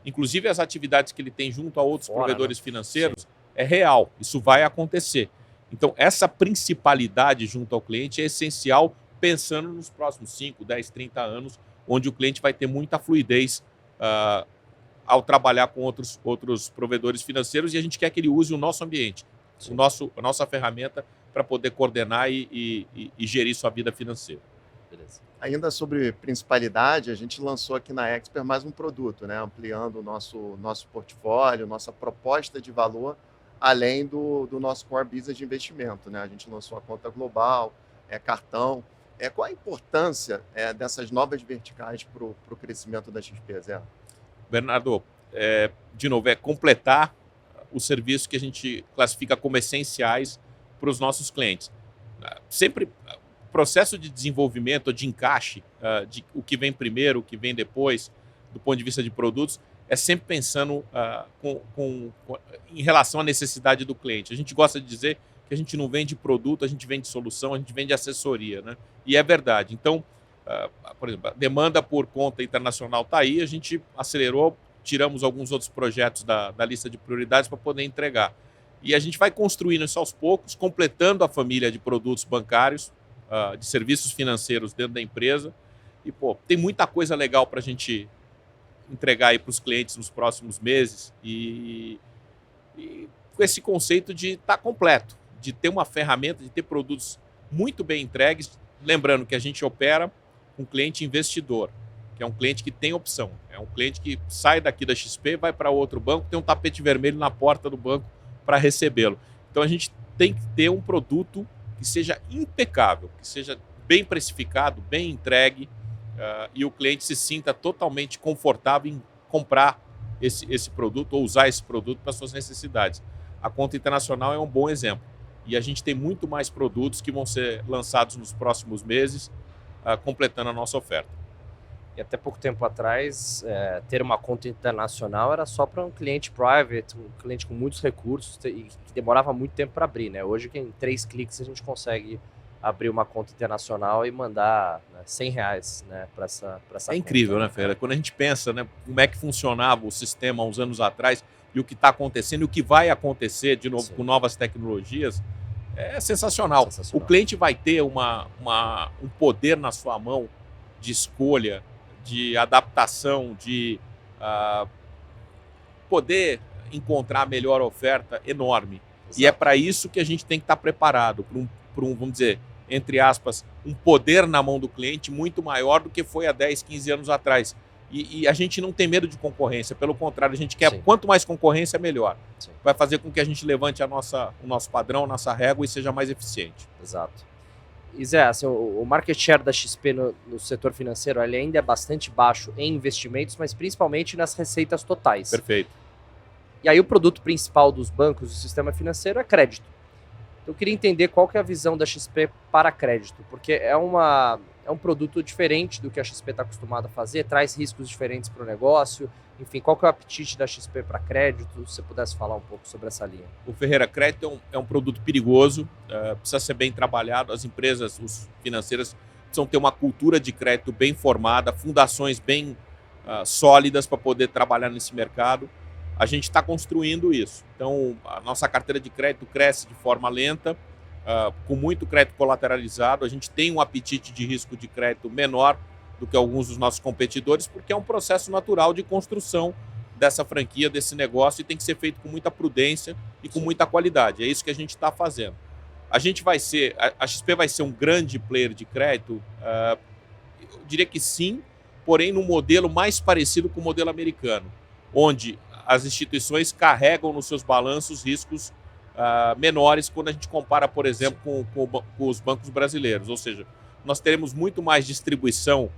Speaker 2: inclusive as atividades que ele tem junto a outros provedores financeiros, é real. Isso vai acontecer. Então, essa principalidade junto ao cliente é essencial pensando nos próximos 5, 10, 30 anos, onde o cliente vai ter muita fluidez ao trabalhar com outros provedores financeiros, e a gente quer que ele use o nosso ambiente, a nossa ferramenta para poder coordenar e gerir sua vida financeira.
Speaker 1: Beleza.
Speaker 3: Ainda sobre principalidade, a gente lançou aqui na Expert mais um produto, né? Ampliando o nosso portfólio, nossa proposta de valor, além do nosso core business de investimento, né? A gente lançou a conta global, cartão. Qual a importância dessas novas verticais para o crescimento da XP, Zé?
Speaker 2: Bernardo, de novo, é completar o serviço que a gente classifica como essenciais para os nossos clientes. Sempre o processo de desenvolvimento, de encaixe, de o que vem primeiro, o que vem depois, do ponto de vista de produtos, é sempre pensando em relação à necessidade do cliente. A gente gosta de dizer que a gente não vende produto, a gente vende solução, a gente vende assessoria, né? E é verdade. Então, por exemplo, a demanda por conta internacional está aí, a gente acelerou, tiramos alguns outros projetos da lista de prioridades para poder entregar. E a gente vai construindo isso aos poucos, completando a família de produtos bancários, de serviços financeiros dentro da empresa. E, tem muita coisa legal para a gente entregar aí para os clientes nos próximos meses e com esse conceito de estar completo, de ter uma ferramenta, de ter produtos muito bem entregues. Lembrando que a gente opera com um cliente investidor, que é um cliente que tem opção. É um cliente que sai daqui da XP, vai para outro banco, tem um tapete vermelho na porta do banco para recebê-lo. Então a gente tem que ter um produto que seja impecável, que seja bem precificado, bem entregue, e o cliente se sinta totalmente confortável em comprar esse produto ou usar esse produto para suas necessidades. A conta internacional é um bom exemplo. E a gente tem muito mais produtos que vão ser lançados nos próximos meses, completando a nossa oferta.
Speaker 1: E até pouco tempo atrás, ter uma conta internacional era só para um cliente private, um cliente com muitos recursos e que demorava muito tempo para abrir, né? Hoje, em 3 cliques, a gente consegue abrir uma conta internacional e mandar R$100, né, para essa conta.
Speaker 2: Incrível, né, Fera? Quando a gente pensa, né, como é que funcionava o sistema há uns anos atrás e o que está acontecendo e o que vai acontecer, de novo, com novas tecnologias, é sensacional. O cliente vai ter um poder na sua mão de escolha, de adaptação, de poder encontrar a melhor oferta enorme. Exato. E é para isso que a gente tem que estar preparado, para um, vamos dizer, entre aspas, um poder na mão do cliente muito maior do que foi há 10, 15 anos atrás. E a gente não tem medo de concorrência, pelo contrário, a gente quer quanto mais concorrência, melhor. Sim. Vai fazer com que a gente levante o nosso padrão, a nossa régua e seja mais eficiente.
Speaker 1: Exato. E Zé, assim, o market share da XP no setor financeiro ele ainda é bastante baixo em investimentos, mas principalmente nas receitas totais.
Speaker 2: Perfeito.
Speaker 1: E aí o produto principal dos bancos do sistema financeiro é crédito. Então eu queria entender qual que é a visão da XP para crédito, porque é um produto diferente do que a XP está acostumada a fazer, traz riscos diferentes para o negócio. Enfim, qual que é o apetite da XP para crédito? Se você pudesse falar um pouco sobre essa linha.
Speaker 2: O Ferreira, crédito é um produto perigoso, precisa ser bem trabalhado. As empresas financeiras precisam ter uma cultura de crédito bem formada, fundações bem sólidas para poder trabalhar nesse mercado. A gente está construindo isso. Então, a nossa carteira de crédito cresce de forma lenta, com muito crédito colateralizado. A gente tem um apetite de risco de crédito menor do que alguns dos nossos competidores, porque é um processo natural de construção dessa franquia, desse negócio, e tem que ser feito com muita prudência e com muita qualidade. É isso que a gente está fazendo. A XP vai ser um grande player de crédito? Eu diria que sim, porém num modelo mais parecido com o modelo americano, onde as instituições carregam nos seus balanços riscos menores quando a gente compara, por exemplo, com os bancos brasileiros. Ou seja, nós teremos muito mais distribuição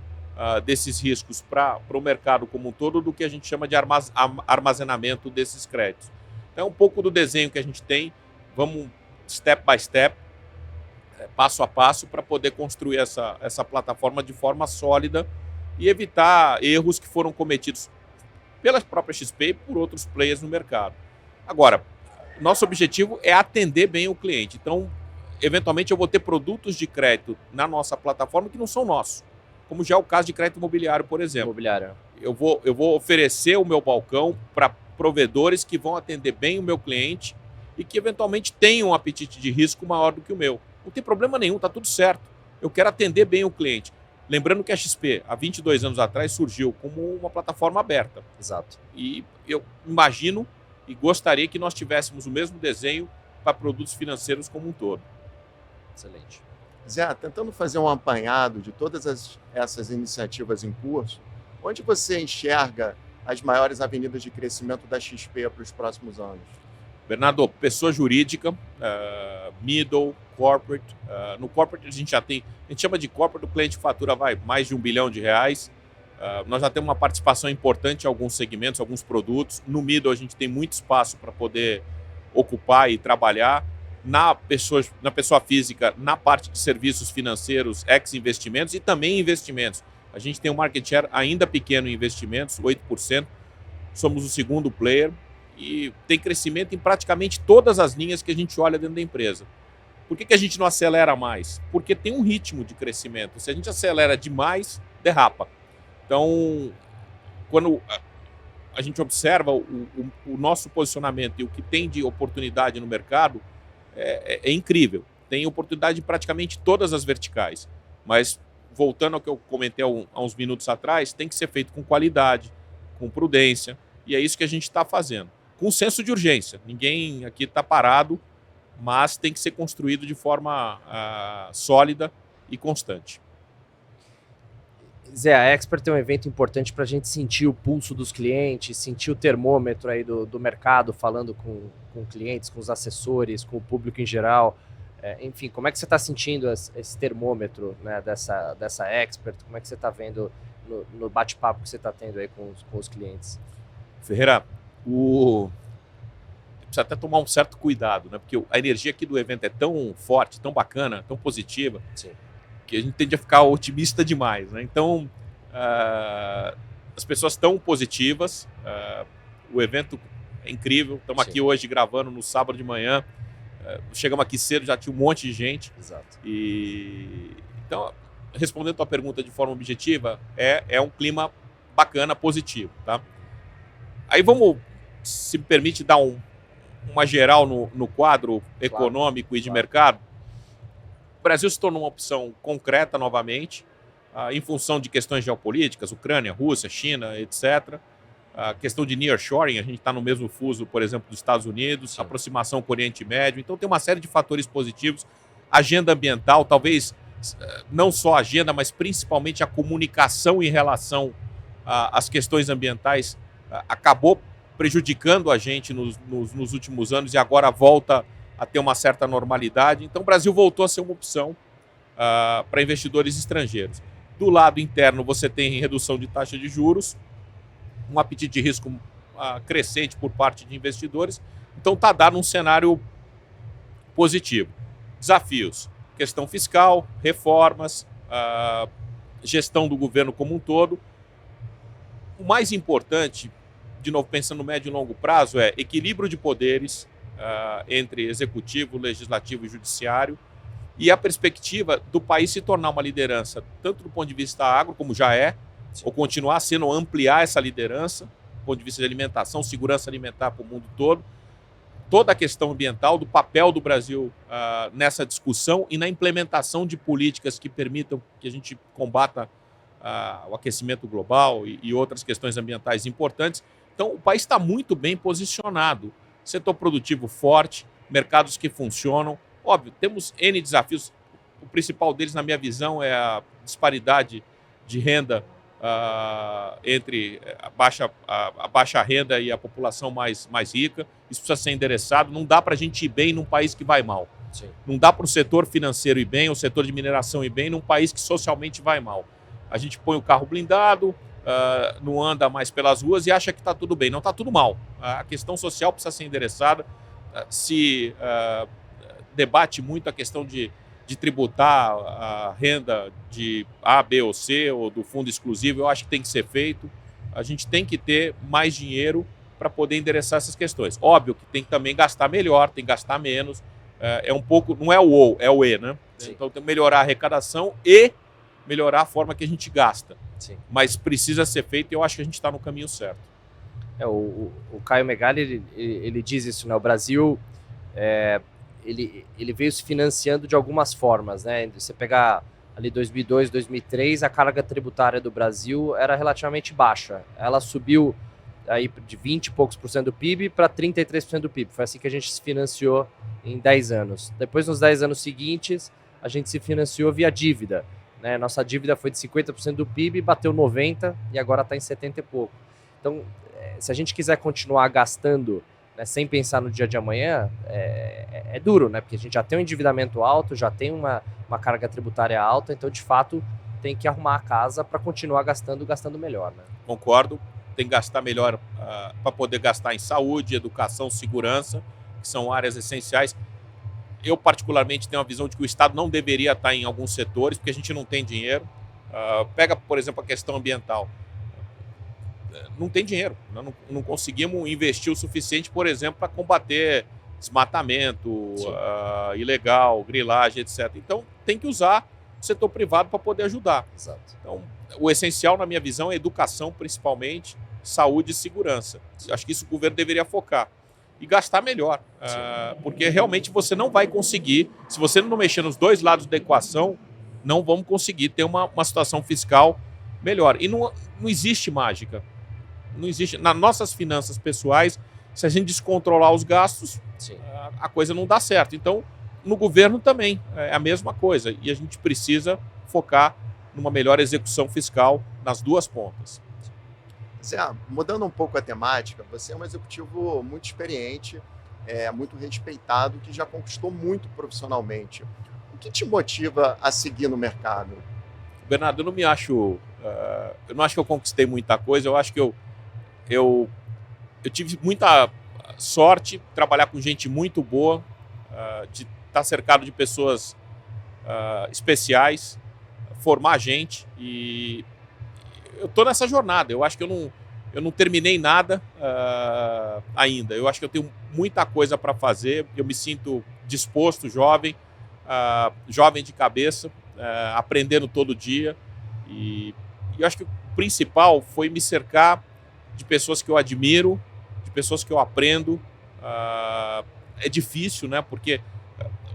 Speaker 2: desses riscos para o mercado como um todo do que a gente chama de armazenamento desses créditos. Então é um pouco do desenho que a gente tem, vamos step by step, passo a passo, para poder construir essa plataforma de forma sólida e evitar erros que foram cometidos pela própria XP e por outros players no mercado. Agora, nosso objetivo é atender bem o cliente. Então, eventualmente, eu vou ter produtos de crédito na nossa plataforma que não são nossos, como já é o caso de crédito imobiliário, por exemplo.
Speaker 1: Imobiliário.
Speaker 2: Eu vou oferecer o meu balcão para provedores que vão atender bem o meu cliente e que, eventualmente, tenham um apetite de risco maior do que o meu. Não tem problema nenhum, está tudo certo. Eu quero atender bem o cliente. Lembrando que a XP, há 22 anos atrás, surgiu como uma plataforma aberta.
Speaker 1: Exato.
Speaker 2: E eu imagino e gostaria que nós tivéssemos o mesmo desenho para produtos financeiros como um todo.
Speaker 1: Excelente.
Speaker 3: Zé, tentando fazer um apanhado de todas essas iniciativas em curso, onde você enxerga as maiores avenidas de crescimento da XP para os próximos anos?
Speaker 2: Bernardo, pessoa jurídica, middle, corporate. No corporate a gente chama de corporate, o cliente fatura mais de R$1 bilhão. Nós já temos uma participação importante em alguns segmentos, alguns produtos. No middle a gente tem muito espaço para poder ocupar e trabalhar. Na pessoa física, na parte de serviços financeiros, ex-investimentos e também investimentos. A gente tem um market share ainda pequeno em investimentos, 8%. Somos o segundo player e tem crescimento em praticamente todas as linhas que a gente olha dentro da empresa. Por que a gente não acelera mais? Porque tem um ritmo de crescimento. Se a gente acelera demais, derrapa. Então, quando a gente observa o nosso posicionamento e o que tem de oportunidade no mercado, é incrível. Tem oportunidade em praticamente todas as verticais. Mas, voltando ao que eu comentei há uns minutos atrás, tem que ser feito com qualidade, com prudência, e é isso que a gente está fazendo. Com senso de urgência. Ninguém aqui está parado, mas tem que ser construído de forma sólida e constante.
Speaker 1: Zé, a Expert é um evento importante para a gente sentir o pulso dos clientes, sentir o termômetro aí do mercado, falando com clientes, com os assessores, com o público em geral. Enfim, como é que você está sentindo esse termômetro, né, dessa Expert? Como é que você está vendo no bate-papo que você está tendo aí com os clientes?
Speaker 2: Ferreira, precisa até tomar um certo cuidado, né? Porque a energia aqui do evento é tão forte, tão bacana, tão positiva.
Speaker 1: Sim.
Speaker 2: Que a gente tende a ficar otimista demais, né? Então, as pessoas estão positivas, o evento é incrível, estamos aqui hoje gravando no sábado de manhã, chegamos aqui cedo, já tinha um monte de gente.
Speaker 1: Exato.
Speaker 2: Então, respondendo a tua pergunta de forma objetiva, é um clima bacana, positivo, tá? Aí vamos, se me permite, dar uma geral no quadro econômico e de mercado. O Brasil se tornou uma opção concreta novamente, em função de questões geopolíticas, Ucrânia, Rússia, China, etc. A questão de nearshoring, a gente está no mesmo fuso, por exemplo, dos Estados Unidos, sim, aproximação com o Oriente Médio. Então tem uma série de fatores positivos. Agenda ambiental, talvez não só a agenda, mas principalmente a comunicação em relação às questões ambientais acabou prejudicando a gente nos últimos anos e agora volta a ter uma certa normalidade. Então o Brasil voltou a ser uma opção. para investidores estrangeiros. Do lado interno, você tem redução de taxa de juros, um apetite de risco crescente por parte de investidores. Então, está dado um cenário positivo. Desafios: questão fiscal, reformas, gestão do governo como um todo. O mais importante, de novo, pensando no médio e longo prazo, é equilíbrio de poderes entre executivo, legislativo e judiciário, e a perspectiva do país se tornar uma liderança, tanto do ponto de vista agro, como já é, ou continuar sendo, ampliar essa liderança, do ponto de vista de alimentação, segurança alimentar para o mundo todo, toda a questão ambiental, do papel do Brasil nessa discussão e na implementação de políticas que permitam que a gente combata o aquecimento global e outras questões ambientais importantes. Então, o país está muito bem posicionado. Setor produtivo forte, mercados que funcionam. Óbvio, temos N desafios. O principal deles, na minha visão, é a disparidade de renda entre a baixa renda e a população mais rica. Isso precisa ser endereçado. Não dá para a gente ir bem num país que vai mal.
Speaker 1: Sim.
Speaker 2: Não dá para o setor financeiro ir bem, o setor de mineração ir bem num país que socialmente vai mal. A gente põe o carro blindado, não anda mais pelas ruas e acha que está tudo bem. Não, está tudo mal. A questão social precisa ser endereçada. Se debate muito a questão de tributar a renda de A, B ou C, ou do fundo exclusivo. Eu acho que tem que ser feito. A gente tem que ter mais dinheiro para poder endereçar essas questões. Óbvio que tem que também gastar melhor, tem que gastar menos. É um pouco, não é o ou, é o e, né?
Speaker 1: Sim.
Speaker 2: Então tem que melhorar a arrecadação e melhorar a forma que a gente gasta.
Speaker 1: Sim.
Speaker 2: Mas precisa ser feito e eu acho que a gente está no caminho certo.
Speaker 1: O Caio Megali, ele diz isso, né? O Brasil, ele veio se financiando de algumas formas, né? Você pegar ali 2002, 2003, a carga tributária do Brasil era relativamente baixa. Ela subiu aí de 20 e poucos % do PIB para 33% do PIB. Foi assim que a gente se financiou em 10 anos. Depois, nos 10 anos seguintes, a gente se financiou via dívida. Né? Nossa dívida foi de 50% do PIB, bateu 90% e agora está em 70 e pouco. Então, se a gente quiser continuar gastando, né, sem pensar no dia de amanhã, é duro, né? Porque a gente já tem um endividamento alto, já tem uma carga tributária alta, então, de fato, tem que arrumar a casa para continuar gastando melhor. Né?
Speaker 2: Concordo, tem que gastar melhor para poder gastar em saúde, educação, segurança, que são áreas essenciais. Eu, particularmente, tenho a visão de que o Estado não deveria estar em alguns setores, porque a gente não tem dinheiro. Pega, por exemplo, a questão ambiental. Não tem dinheiro. Não conseguimos investir o suficiente, por exemplo, para combater desmatamento ilegal, grilagem, etc. Então, tem que usar o setor privado para poder ajudar.
Speaker 1: Exato.
Speaker 2: Então, o essencial, na minha visão, é educação, principalmente, saúde e segurança. Acho que isso o governo deveria focar. E gastar melhor, porque realmente você não vai conseguir, se você não mexer nos dois lados da equação, não vamos conseguir ter uma situação fiscal melhor. E não existe mágica. Não existe. Nas nossas finanças pessoais, se a gente descontrolar os gastos, a coisa não dá certo. Então, no governo também é a mesma coisa. E a gente precisa focar numa melhor execução fiscal nas duas pontas.
Speaker 3: Zé, mudando um pouco a temática, você é um executivo muito experiente, muito respeitado, que já conquistou muito profissionalmente. O que te motiva a seguir no mercado?
Speaker 2: Bernardo, eu não me acho... eu não acho que eu conquistei muita coisa. Eu acho que eu tive muita sorte de trabalhar com gente muito boa, de estar cercado de pessoas especiais, formar gente, e eu estou nessa jornada. Eu acho que eu não terminei nada ainda. Eu acho que eu tenho muita coisa para fazer. Eu me sinto disposto, jovem de cabeça, aprendendo todo dia. E eu acho que o principal foi me cercar de pessoas que eu admiro, de pessoas que eu aprendo. É difícil, né? Porque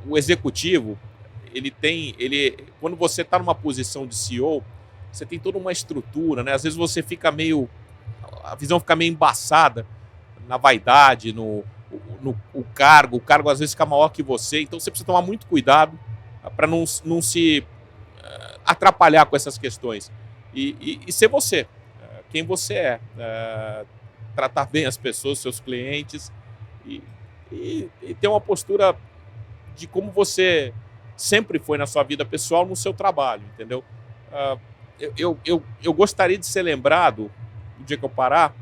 Speaker 2: o executivo, quando você está numa posição de CEO, você tem toda uma estrutura, né? Às vezes você fica a visão fica meio embaçada na vaidade, no cargo. O cargo às vezes fica maior que você, então você precisa tomar muito cuidado para não se atrapalhar com essas questões. E ser você, quem você é. Tratar bem as pessoas, seus clientes, e ter uma postura de como você sempre foi na sua vida pessoal, no seu trabalho, entendeu? Eu gostaria de ser lembrado, no dia que eu parar,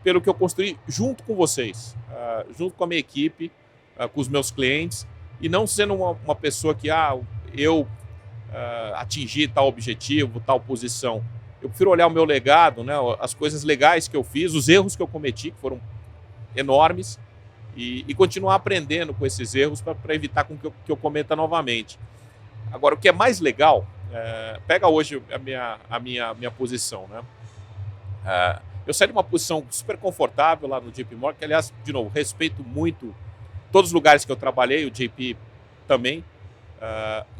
Speaker 2: pelo que eu construí junto com vocês, junto com a minha equipe, com os meus clientes, e não sendo uma pessoa que eu atingi tal objetivo, tal posição. Eu prefiro olhar o meu legado, né, as coisas legais que eu fiz, os erros que eu cometi, que foram enormes, e continuar aprendendo com esses erros para evitar que eu cometa novamente. Agora, o que é mais legal, pega hoje a minha posição, né? Eu saí de uma posição super confortável lá no JP Morgan, que, aliás, de novo, respeito muito todos os lugares que eu trabalhei, o JP também,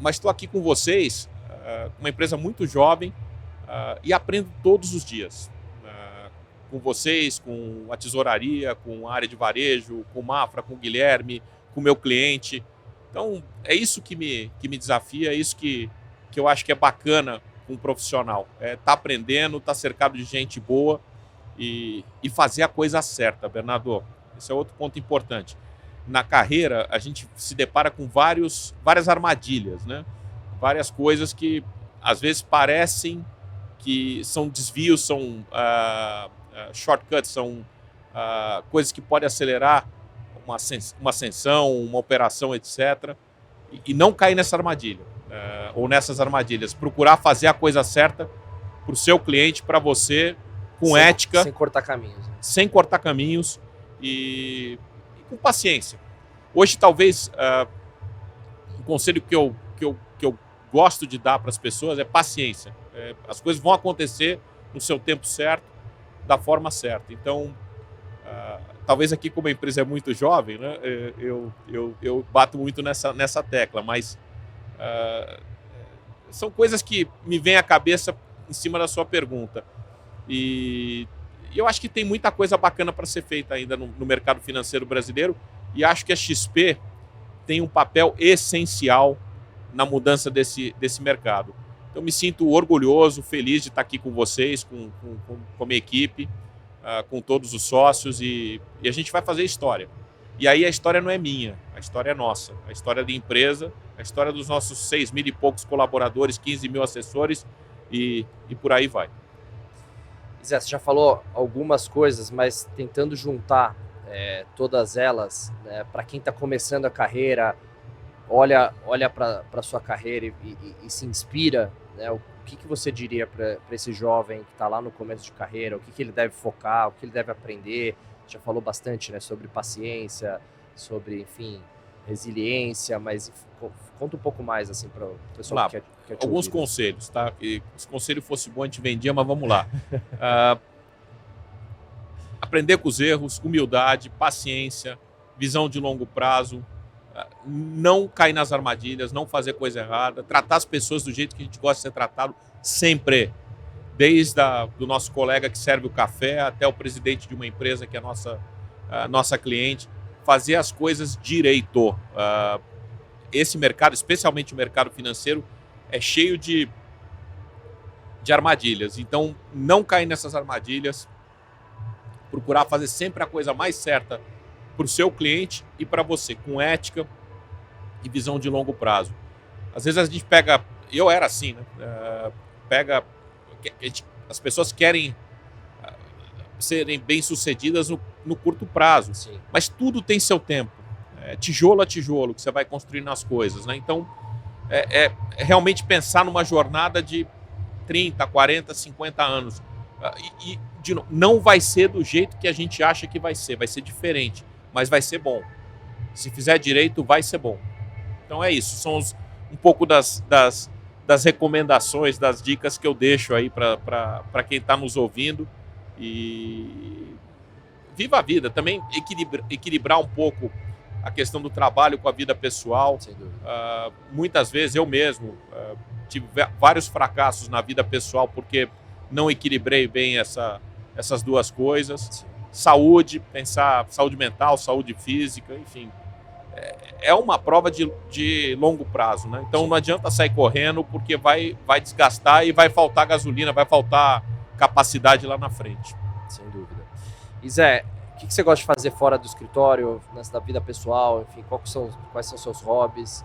Speaker 2: mas estou aqui com vocês, uma empresa muito jovem, e aprendo todos os dias. Com vocês, com a tesouraria, com a área de varejo, com o Mafra, com o Guilherme, com o meu cliente. Então, é isso que me desafia, é isso que eu acho que é bacana com um profissional. Tá aprendendo, tá cercado de gente boa e fazer a coisa certa, Bernardo. Esse é outro ponto importante. Na carreira, a gente se depara com várias armadilhas, né? Várias coisas que, às vezes, parecem que são desvios, são shortcuts, são coisas que podem acelerar uma ascensão, uma operação, etc. E não cair nessa armadilha, ou nessas armadilhas. Procurar fazer a coisa certa para o seu cliente, para você, com ética.
Speaker 1: Sem cortar caminhos. Né?
Speaker 2: Sem cortar caminhos e com paciência. Hoje, talvez, um conselho que eu gosto de dar para as pessoas é paciência. As coisas vão acontecer no seu tempo certo, da forma certa. Então, talvez aqui, como a empresa é muito jovem, né, eu bato muito nessa tecla, mas são coisas que me vêm à cabeça em cima da sua pergunta. E eu acho que tem muita coisa bacana para ser feita ainda no mercado financeiro brasileiro, e acho que a XP tem um papel essencial na mudança desse mercado. Então, me sinto orgulhoso, feliz de estar aqui com vocês, com a minha equipe, com todos os sócios, e a gente vai fazer história. E aí a história não é minha, a história é nossa. A história da empresa, a história dos nossos 6.000 e poucos colaboradores, 15 mil assessores, e por aí vai.
Speaker 1: Zé, você já falou algumas coisas, mas tentando juntar todas elas, né, para quem está começando a carreira, olha para a sua carreira e se inspira, né, o que você diria para esse jovem que está lá no começo de carreira, o que ele deve focar, o que ele deve aprender? Já falou bastante, né, sobre paciência, sobre, enfim, resiliência, mas conta um pouco mais assim, para o pessoal que quer te
Speaker 2: alguns
Speaker 1: ouvir.
Speaker 2: Conselhos, tá? E se o conselho fosse bom, a gente vendia, mas vamos lá. Aprender com os erros, humildade, paciência, visão de longo prazo, não cair nas armadilhas, não fazer coisa errada, tratar as pessoas do jeito que a gente gosta de ser tratado sempre, desde do nosso colega que serve o café até o presidente de uma empresa que é a nossa cliente, fazer as coisas direito. Esse mercado, especialmente o mercado financeiro, é cheio de armadilhas, então não cair nessas armadilhas, procurar fazer sempre a coisa mais certa para o seu cliente e para você, com ética e visão de longo prazo. Às vezes a gente pega, eu era assim, né? As pessoas querem serem bem-sucedidas no curto prazo,
Speaker 1: Sim.
Speaker 2: mas tudo tem seu tempo, tijolo a tijolo que você vai construindo as coisas, né? Então, é realmente pensar numa jornada de 30, 40, 50 anos. De novo, não vai ser do jeito que a gente acha que vai ser diferente, mas vai ser bom. Se fizer direito, vai ser bom. Então é isso, são um pouco das recomendações, das dicas que eu deixo aí para quem está nos ouvindo. E viva a vida, também equilibrar um pouco a questão do trabalho com a vida pessoal.
Speaker 1: Sem dúvida.
Speaker 2: Muitas vezes eu mesmo tive vários fracassos na vida pessoal porque não equilibrei bem essas duas coisas.
Speaker 1: Sim.
Speaker 2: Saúde, pensar saúde mental, saúde física, enfim. É uma prova de longo prazo, né? Então não adianta sair correndo porque vai desgastar e vai faltar gasolina, vai faltar capacidade lá na frente.
Speaker 1: Sem dúvida. E Zé, o que você gosta de fazer fora do escritório, da vida pessoal, enfim, quais são seus hobbies?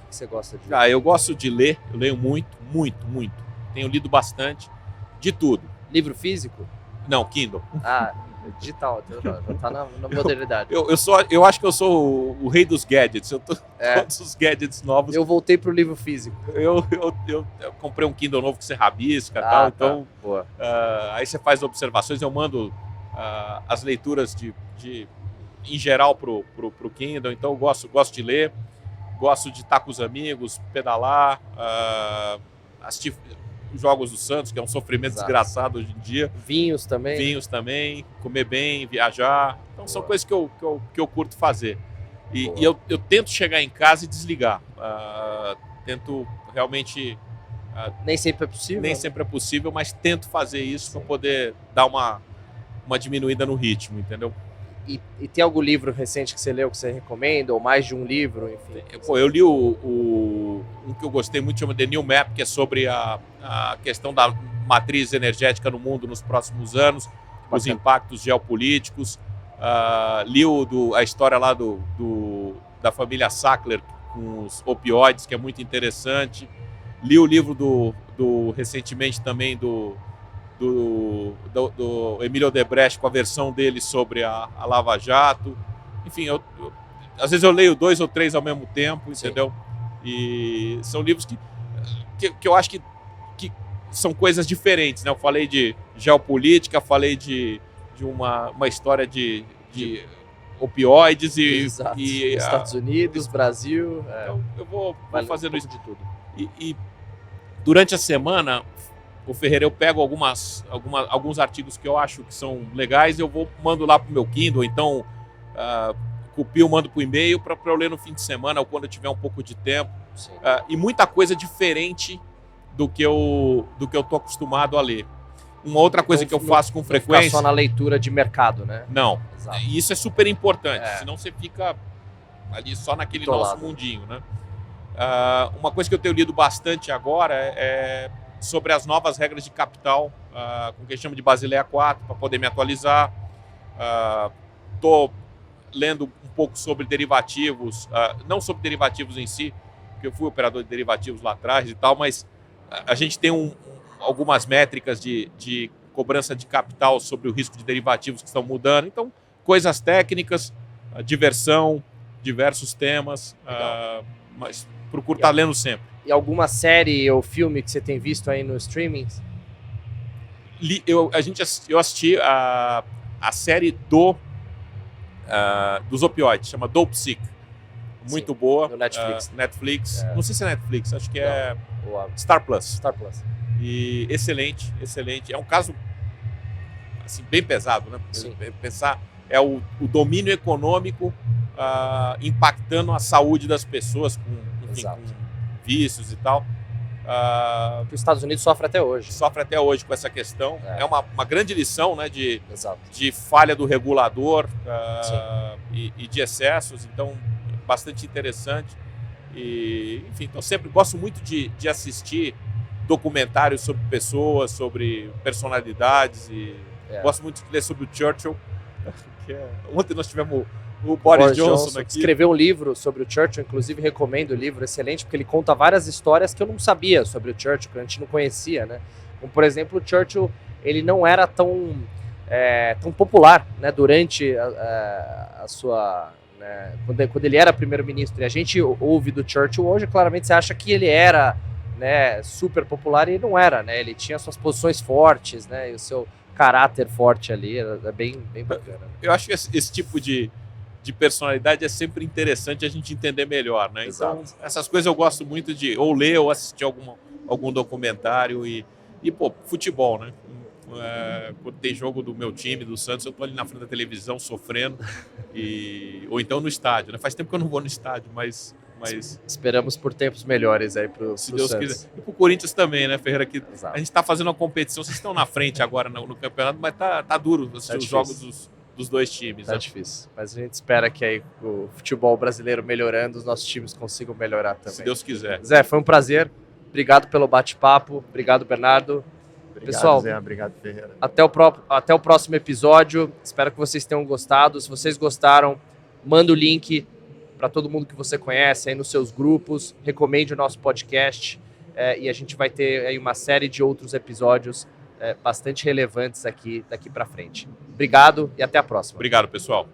Speaker 1: que você gosta de ler?
Speaker 2: Eu gosto de ler, eu leio muito, muito, muito. Tenho lido bastante, de tudo.
Speaker 1: Livro físico?
Speaker 2: Não, Kindle.
Speaker 1: Digital, já tá na modernidade.
Speaker 2: Eu acho que eu sou o rei dos gadgets. Todos os gadgets novos.
Speaker 1: Eu voltei pro livro físico.
Speaker 2: Eu comprei um Kindle novo que você rabisca e tal. Então,
Speaker 1: boa.
Speaker 2: Aí você faz observações. Eu mando as leituras em geral pro Kindle. Então, eu gosto de ler. Gosto de estar com os amigos, pedalar, assistir jogos do Santos, que é um sofrimento desgraçado hoje em dia.
Speaker 1: Vinhos também,
Speaker 2: comer bem, viajar. Então são coisas que eu curto fazer. E eu tento chegar em casa e desligar. Tento realmente...
Speaker 1: nem sempre é possível?
Speaker 2: Nem sempre é possível, mas tento fazer isso para poder dar uma diminuída no ritmo, entendeu?
Speaker 1: E tem algum livro recente que você leu que você recomenda? Ou mais de um livro, enfim?
Speaker 2: Eu li um que eu gostei muito, chama The New Map, que é sobre a questão da matriz energética no mundo nos próximos anos, os impactos geopolíticos. Li a história lá da família Sackler com os opioides, que é muito interessante. Li o livro recentemente também do Emílio Odebrecht, com a versão dele sobre a Lava Jato. Enfim, às vezes eu leio 2 ou 3 ao mesmo tempo, entendeu? E são livros que eu acho que são coisas diferentes, né? Eu falei de geopolítica, falei de uma história de opioides e
Speaker 1: Estados Unidos, Brasil.
Speaker 2: Então eu vou fazendo isso
Speaker 1: de tudo.
Speaker 2: E durante a semana, o Ferreira, eu pego alguns artigos que eu acho que são legais, mando lá pro meu Kindle, então copio, mando pro e-mail para eu ler no fim de semana ou quando eu tiver um pouco de tempo. E muita coisa diferente do que eu tô acostumado a ler. Uma outra coisa que eu faço com frequência...
Speaker 1: Não ficar só na leitura de mercado, né?
Speaker 2: Não.
Speaker 1: Exato.
Speaker 2: E isso é super importante, senão você fica ali só naquele nosso mundinho, né? Uma coisa que eu tenho lido bastante agora é sobre as novas regras de capital, com o que chama de Basileia 4, para poder me atualizar. Estou lendo um pouco sobre derivativos, não sobre derivativos em si, porque eu fui operador de derivativos lá atrás e tal, mas a gente tem algumas métricas de cobrança de capital sobre o risco de derivativos que estão mudando. Então, coisas técnicas, diversão, diversos temas, mas procuro estar lendo sempre.
Speaker 1: E alguma série ou filme que você tem visto aí no streaming?
Speaker 2: Eu assisti a série dos opioides, chama Dopesick. Muito boa.
Speaker 1: No Netflix.
Speaker 2: Netflix. Não sei se é Netflix, acho que é Star Plus.
Speaker 1: Star Plus.
Speaker 2: E excelente, excelente. É um caso assim, bem pesado, né?
Speaker 1: Sim.
Speaker 2: Pensar o domínio econômico impactando a saúde das pessoas com vícios e tal.
Speaker 1: Que os Estados Unidos sofre até hoje.
Speaker 2: Sofre até hoje com essa questão. É uma grande lição, né, de falha do regulador e de excessos. Então, bastante interessante. E, enfim, então sempre gosto muito de assistir documentários sobre pessoas, sobre personalidades. E gosto muito de ler sobre o Churchill. Ontem nós tivemos o Boris Johnson aqui.
Speaker 1: Escreveu um livro sobre o Churchill, inclusive recomendo o livro, excelente, porque ele conta várias histórias que eu não sabia sobre o Churchill, que a gente não conhecia, né? Como, por exemplo, o Churchill, ele não era tão popular, né, durante a sua... Né, quando ele era primeiro-ministro. E a gente ouve do Churchill hoje, claramente você acha que ele era, né, super popular, e não era, né? Ele tinha suas posições fortes, né, e o seu caráter forte ali, é bem bacana.
Speaker 2: Eu acho que esse tipo de personalidade é sempre interessante a gente entender melhor, né? Então, essas coisas eu gosto muito de ou ler ou assistir algum documentário e futebol, né? Quando tem jogo do meu time, do Santos, eu tô ali na frente da televisão sofrendo ou então no estádio, né? Faz tempo que eu não vou no estádio, mas
Speaker 1: esperamos por tempos melhores aí pro
Speaker 2: se Deus
Speaker 1: Santos.
Speaker 2: quiser. E pro Corinthians também, né, Ferreira? Que a gente tá fazendo uma competição, vocês estão na frente agora no campeonato, mas tá duro assistir os jogos dos dois times.
Speaker 1: Tá difícil, mas a gente espera que aí o futebol brasileiro melhorando, os nossos times consigam melhorar também.
Speaker 2: Se Deus quiser.
Speaker 1: Zé, foi um prazer. Obrigado pelo bate-papo. Obrigado, Bernardo.
Speaker 3: Obrigado,
Speaker 1: pessoal,
Speaker 3: Zé. Obrigado, Ferreira.
Speaker 1: Até o próximo episódio. Espero que vocês tenham gostado. Se vocês gostaram, manda o link para todo mundo que você conhece aí nos seus grupos, recomende o nosso podcast e a gente vai ter aí uma série de outros episódios bastante relevantes aqui daqui para frente. Obrigado e até a próxima.
Speaker 2: Obrigado, pessoal.